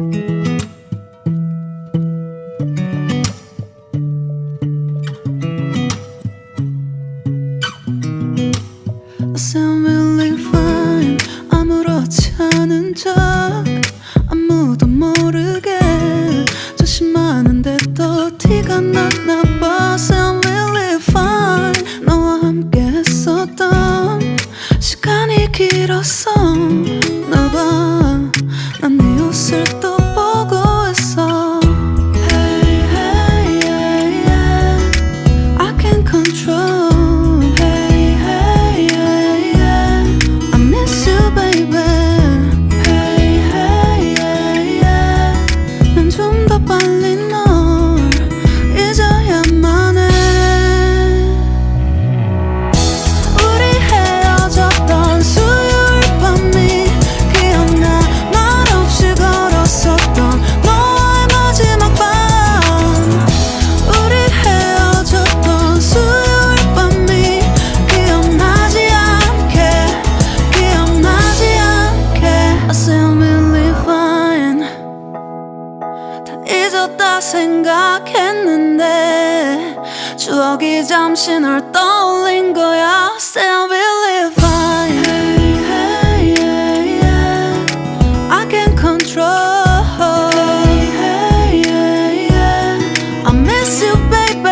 I sound really fine. 아무렇지 않은 척 아무도 모르게 조심하는데 또 티가 났나 봐. Sound really fine. 너와 함께 했었던 시간이 길었어. 나 봐, 난 네 옷을 또 보고 있어. Hey, hey, yeah, yeah. I can't control. 잊었다 생각했는데 추억이 잠시 널 떠올린 거야. Still really fine. Hey, hey, yeah, yeah. I can't control. Hey, hey, yeah, yeah. I miss you, baby.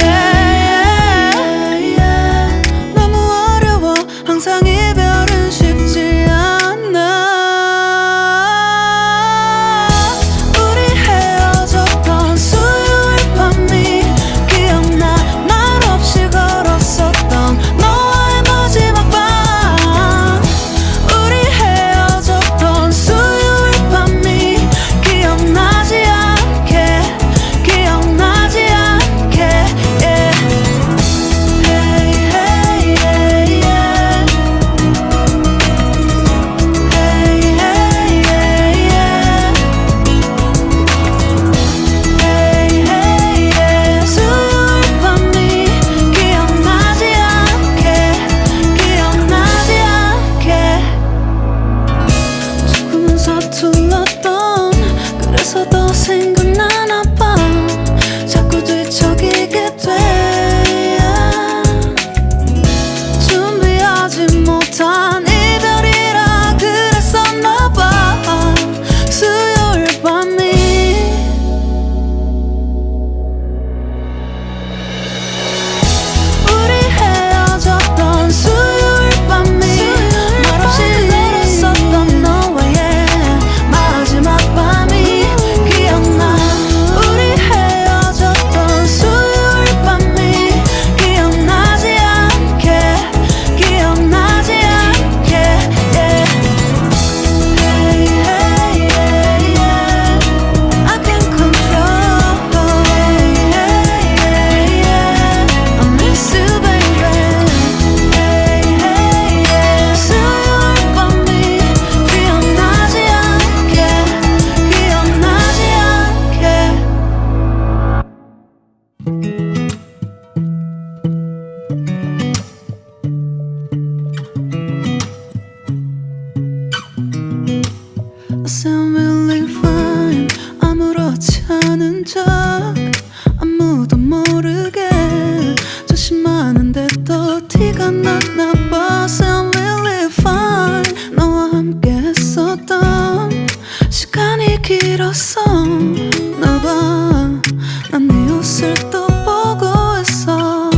Yeah, yeah, yeah. 너무 어려워. 항상 이별은 쉽지 않아. 그래서 더 생각나나 봐. 자꾸 뒤척이게 돼. 준비하지 못한 이별이라 그랬었나 봐. 수요일 밤이 우리 헤어졌던 수요일 밤이 말없이 걸었었던 너와의 마지막 밤이 I sound really fine. 아무렇지 않은 척 아무도 모르게 조심하는데 또 티가 났나 봐. Sound really fine. 너와 함께 했었던 시간이 길었어. 나 봐, 난 네 옷을 또 보고 있어.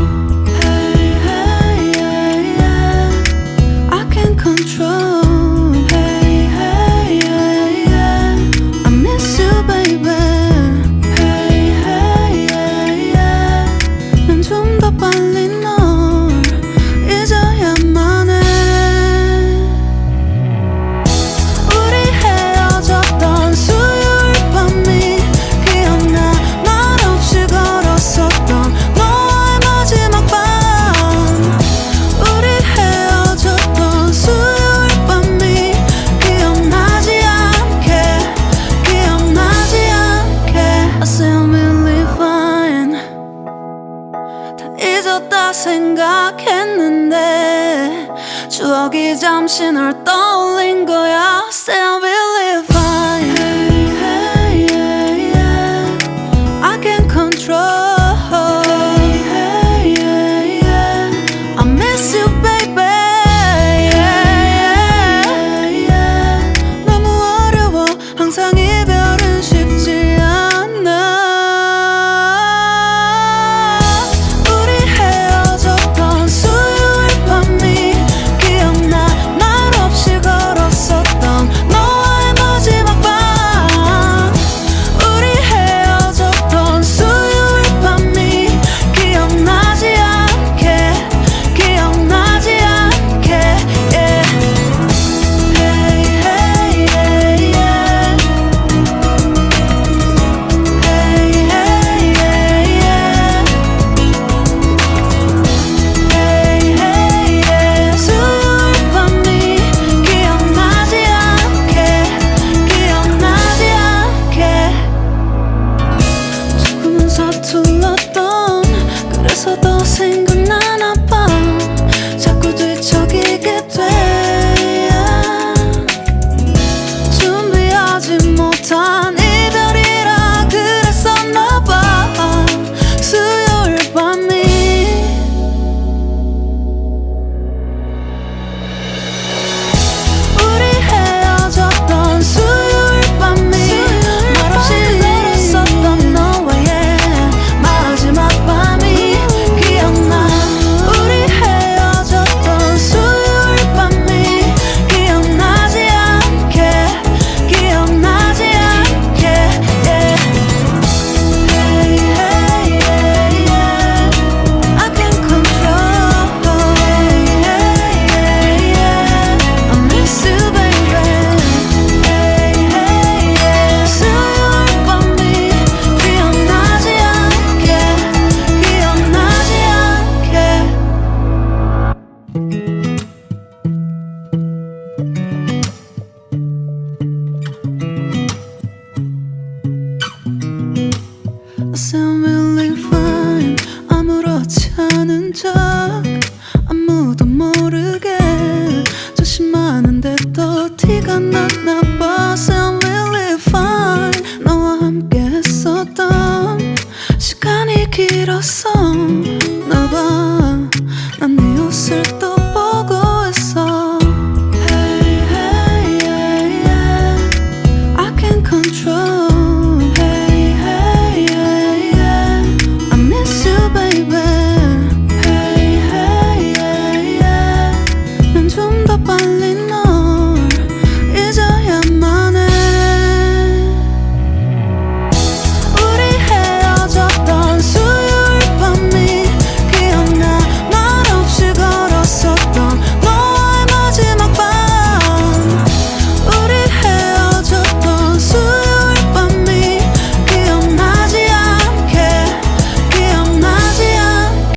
Hey, hey, yeah, yeah. I can't control. 잊었다 생각했는데 추억이 잠시 널 떠올린 거야.